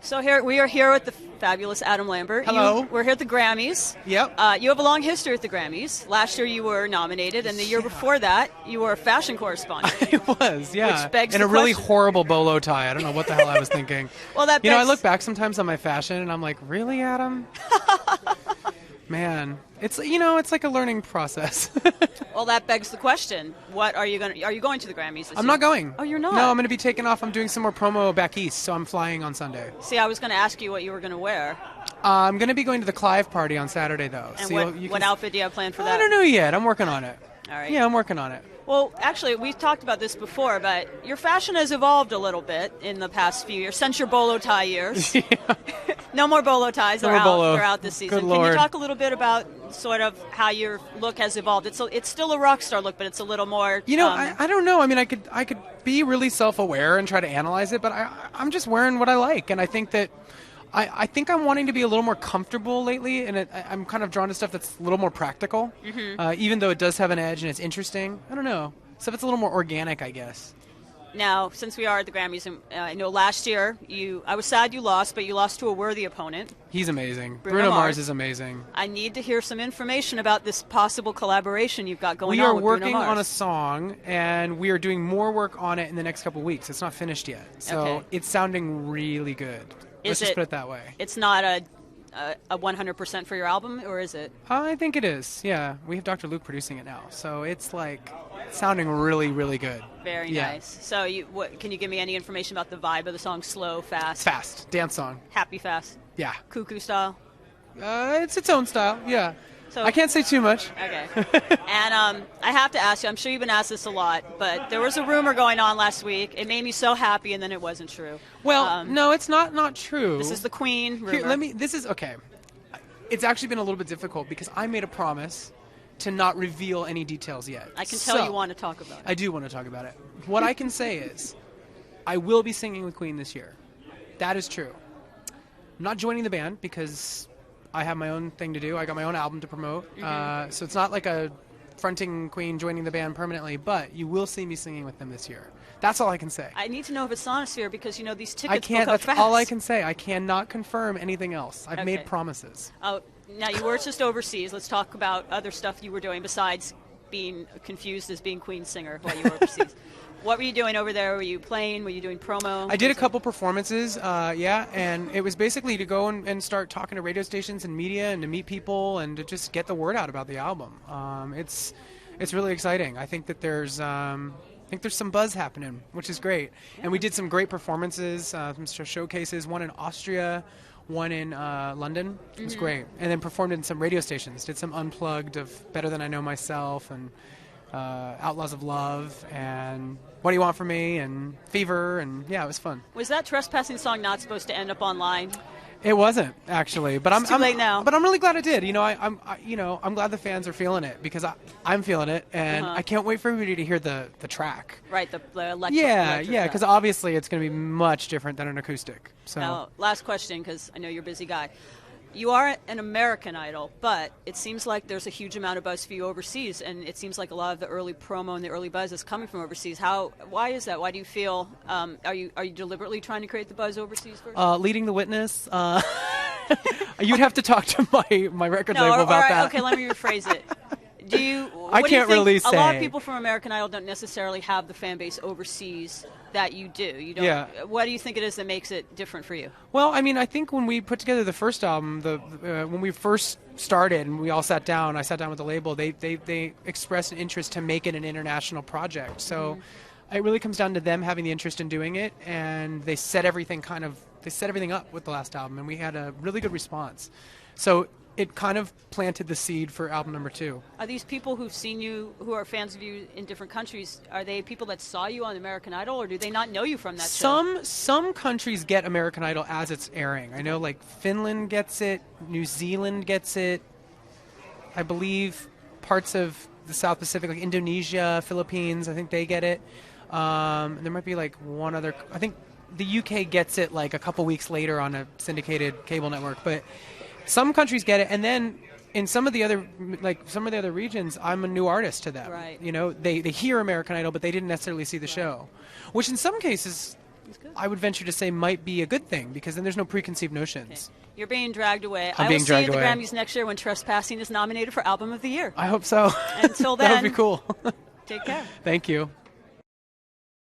So we are here with the fabulous Adam Lambert. Hello. We're here at the Grammys. Yep. You have a long history at the Grammys. Last year you were nominated, and the year before that you were a fashion correspondent. I was, yeah. Which begs in the a really question. horrible bolo tie. I don't know what the hell I was thinking. Well, that I begs- look back sometimes on my fashion, and I'm like, really, Adam? Man, it's like a learning process. Well, that begs the question: what are you going? Are you going to the Grammys this year? I'm not going. Oh, you're not? No, I'm going to be taking off. I'm doing some more promo back east, so I'm flying on Sunday. See, I was going to ask you what you were going to wear. I'm going to be going to the Clive party on Saturday, though. And so what outfit do you have planned for that? I don't know yet. I'm working on it. All right. Yeah, I'm working on it. Well, actually, we've talked about this before, but your fashion has evolved a little bit in the past few years, since your bolo tie years. Yeah. No more bolo ties. No more bolo. They're out this season. Good Can Lord. you talk a little bit about sort of how your look has evolved? It's still a rock star look, but it's a little more. I don't know. I mean, I could be really self-aware and try to analyze it, but I'm just wearing what I like, and I think that I think I'm wanting to be a little more comfortable lately, and I'm kind of drawn to stuff that's a little more practical, even though it does have an edge and it's interesting. I don't know. Stuff that's a little more organic, I guess. Now, since we are at the Grammys, and I know last year I was sad you lost, but you lost to a worthy opponent. He's amazing. Bruno Mars is amazing. I need to hear some information about this possible collaboration you've got going We on are with Bruno working Mars. on a song, and we are doing more work on it in the next couple of weeks. It's not finished yet, so Okay. it's sounding really good. Let's just put it that way. It's not a 100% for your album, or is it? I think it is. Yeah, we have Dr. Luke producing it now, so it's like sounding really, really good. Very nice. So, can you give me any information about the vibe of the song? Slow, fast, Fast dance song. happy, fast, Yeah, cuckoo style. it's its own style. Yeah, So I can't say too much. Okay. And I have to ask you, I'm sure you've been asked this a lot, but there was a rumor going on last week. It made me so happy, and then it wasn't true. Well, no, it's not true. This is the Queen rumor. Here, this is okay. It's actually been a little bit difficult because I made a promise to not reveal any details yet. I can tell you want to talk about it. I do want to talk about it. What I can say is, I will be singing with Queen this year. That is true. I'm not joining the band because I have my own thing to do. I got my own album to promote. So it's not like a fronting Queen joining the band permanently, but you will see me singing with them this year. That's all I can say. I need to know if it's Sonosphere because, these tickets I can't. book up That's fast. all I can say. I cannot confirm anything else. I've Okay. made promises. Oh, now, you were just overseas. Let's talk about other stuff you were doing besides being confused as being Queen singer while you were overseas. What were you doing over there? Were you playing? Were you doing promo? I did a couple performances, and it was basically to go and start talking to radio stations and media and to meet people and to just get the word out about the album. It's really exciting. I think that there's some buzz happening, which is great. And we did some great performances, some showcases, one in Austria, one in London. It was great. And then performed in some radio stations, did some unplugged of Better Than I Know Myself and Outlaws of Love and What Do You Want From Me and Fever, and yeah, it was fun. Was that Trespassing song not supposed to end up online? It wasn't actually, but It's too late now. But I'm really glad it did. I'm glad the fans are feeling it because I'm feeling it, and I can't wait for everybody to hear the track. Right, the electric. Yeah, electric yeah, because obviously it's going to be much different than an acoustic. So Now, last question, because I know you're a busy guy. You are an American Idol, but it seems like there's a huge amount of buzz for you overseas, and it seems like a lot of the early promo and the early buzz is coming from overseas. Why is that? Why do you feel? Are you deliberately trying to create the buzz overseas first? leading the witness. You'd have to talk to my record label about that. Okay, let me rephrase it. Do you? I what do you can't think? really A lot of say. people from American Idol don't necessarily have the fan base overseas that you do. You don't. Yeah. What do you think it is that makes it different for you? Well, I mean, I think when we put together the first album, when we first started and we all sat down, I sat down with the label. They expressed an interest to make it an international project. So it really comes down to them having the interest in doing it, and they set everything up with the last album, and we had a really good response. So it kind of planted the seed for album number 2. Are these people who've seen you, who are fans of you in different countries, are they people that saw you on American Idol, or do they not know you from that show? Some countries get American Idol as it's airing. I know like Finland gets it, New Zealand gets it, I believe parts of the South Pacific, like Indonesia, Philippines, I think they get it. There might be like one other, I think the UK gets it like a couple weeks later on a syndicated cable network, but some countries get it, and then in some of the other regions, I'm a new artist to them. Right. They hear American Idol, but they didn't necessarily see the show, which in some cases, good. I would venture to say might be a good thing, because then there's no preconceived notions. Okay. You're being dragged away. I'm I being will see dragged you at the away. Grammys next year when Trespassing is nominated for Album of the Year. I hope so. Until That would then, be cool. take care. Thank you.